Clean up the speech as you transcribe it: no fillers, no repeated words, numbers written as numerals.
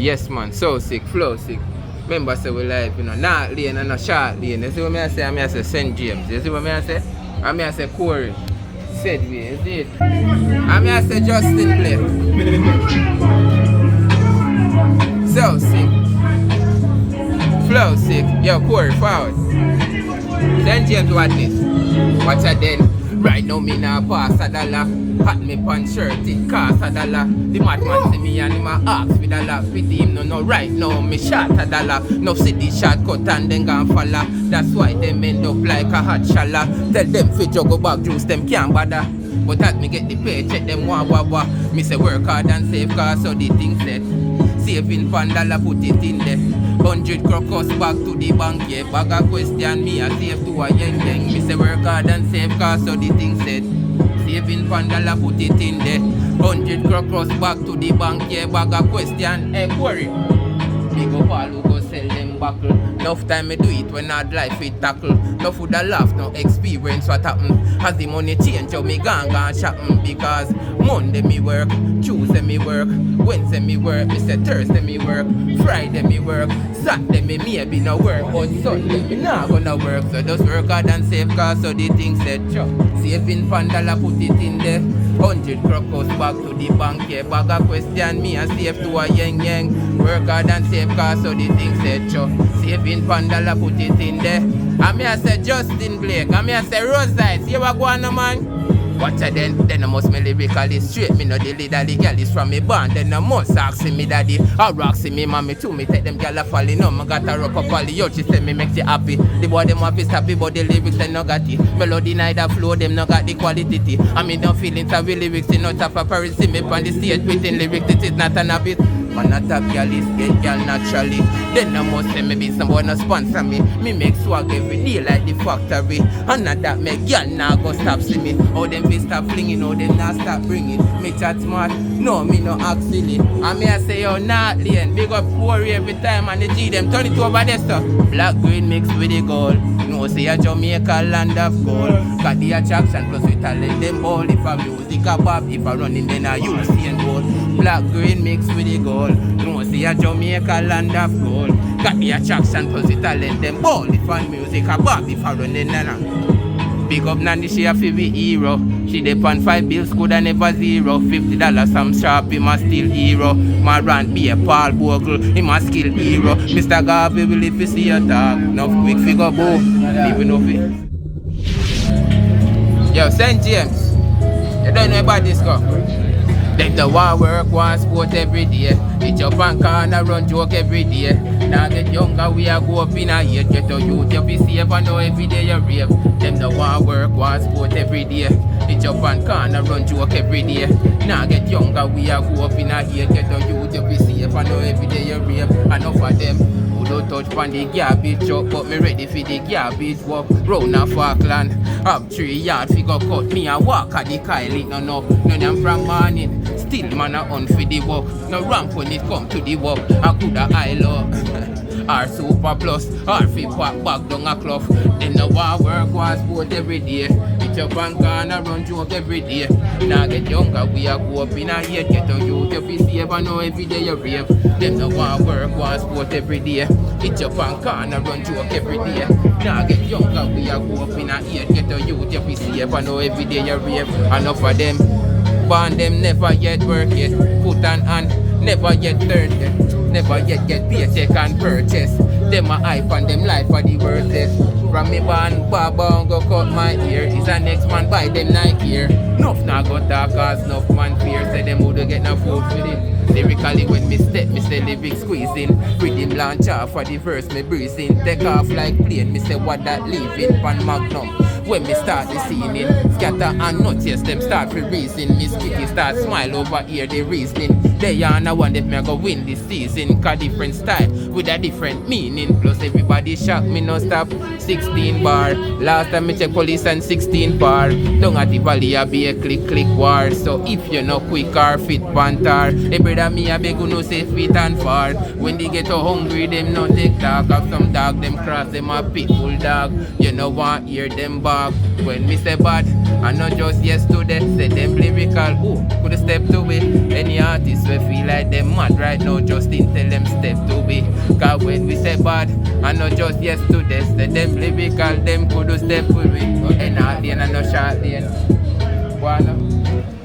Yes man, so sick, flow sick. Remember say we live, you know, not lane and not short lane. You see what I say? I say St. James. You see what I say? I say Corey. Said we, you see it? I say Justin Blake. So sick. Flow sick. Yo, Corey, forward. St. James, what this? Watch it then. Right now me nah pass a dollar. Hat me pan shirt, it cost a dollar. The madman see me and him a ask with a laugh. With him no right now me shot a dollar. No see the shortcut and then gon' follow. That's why them end up like a hot shala. Tell them fi juggle back juice, them can't bother. But as me get the paycheck, them want wah. Me say work hard and save cause so the thing set. Saving $1, put it in there. 100 crocus back to the bank, yeah. Bag a question, me a save to a yang. Me say work hard and save cause so the thing said. Saving $1, put it in there. 100 crocus back to the bank, yeah. Bag a question, hey, worry. Big up all who go sell them buckle. Enough time me do it when hard life it tackle. No food a laugh, no experience what happen. As the money change, how me gone shopping. Because Monday me work, Tuesday me work, Wednesday me work, me say Thursday me work, Friday me work, Saturday me maybe no work, but Sunday me not gonna work. So just work hard and save cause so the thing said chop. Saving $1, put it in there. 100 crocus back to the bank, yeah. Bag a question, me a save to a yang. Work hard and save cause so the thing said chop. Saving $1, put it in there. And me a say Justin Blake, and me a say Rosite. See what go on, man? Watch it then I must me lyrically straight. Me no the leader, the girl is from me band. Then I must ask me daddy, or ask me mommy too. Me take them girl a falling on. Me got a rock up all the yo, she say me make you happy. The boy them have is happy, but the lyrics they no got it. Melody neither flow, them no got the quality. I mean no feelings of the lyrics, in not of a Paris. See me on the stage within lyrics, it is not an habit. Man a top girl is get girl naturally. Then I must say me be someone no sponsor me. Me make swag every day like the factory. And not that make girl now go stop see me. How them fi stop flinging, how them not stop bringing. Me chat smart, no me no act silly. And me I say yo not lane. Big up Corey every time and the G them turn it over there so. Black green mixed with the gold. No say a Jamaica land of gold. Got the attraction plus we talent them all. If a music a pop, if a running then a you see and gold. Black green mixed with the gold. No see a Jamaica land of gold. Got the attraction plus the talent them all. If a music a pop, if a running then a. Big up Nandy, she a fi be hero. She dep on 5 bills, coulda never zero. $50 some sharp, him a still hero. My rant be a Paul Bogle, him a skill hero. Mr. Garvey will if you see a talk. Enough quick figure bow, even off it. Yo, St. James, you don't know about this guy. Them the want work, want sport every day. It's up and corner, run joke every day. Now get younger, we a go up in a year. Get a youth, you be safe and know every day you rave. Them the want work, want sport every day. It's up and corner, run joke every day. Now get younger, we a go up in a year. Get a youth, you be safe and know every day you rave. Enough of them who don't touch on the garbage truck, but me ready for the garbage walk. Round a Falkland, up 3 yard figure cut. Me a walk at the Kylie, no. None am from morning. Still man a hunt for the work. No ramp when it come to the work. I coulda high low or super plus or fi pack back down a clough. Them no want work, want sport every day. It's up and corner, run joke every day. Now get younger, we a go up in a year. Get a youth, you fi save and know every day you rave. Them no want work, want sport every day. It's up and corner, run joke every day. Now get younger, we a go up in a year. Get a youth, you fi save and know every day you rave. Enough of them. Born them never yet work yet. Put an hand, never yet turn yet. Never yet get paycheck and purchase. Them a hype and them life for the worthless. From me born, Baba go cut my ear. Is a next man buy them Nike here. Nuff now go talk cause nuff man fear. Say them would get no food for it. Lyrically when me step, me say lyrics squeezing. Rhythm launch off for the verse me breezing. Take off like plane, me say what that leaving. Pan magnum. When me start the scene in scatter and nuts, yes, them start for reason. Miss Kitty start smile over here, the reasoning. They are the one that me go win this season. Cause different style with a different meaning. Plus everybody shock me no stop. 16 bar. Last time me check police and 16 bar. Down at the valley a be a click war. So if you no quick or fit pantar, hey brother me a beg you no say fit and far. When they get hungry them no take talk. Have some dog them cross them a pitbull dog. You no want hear them bar. When me say bad, I not just yesterday. Say them lyrical, could step to it. Any artist we feel like them mad right now, just tell them Cause when we say bad, I know just yesterday, say them lyrical, them could step with me. And all lane and no short lane. Wanna?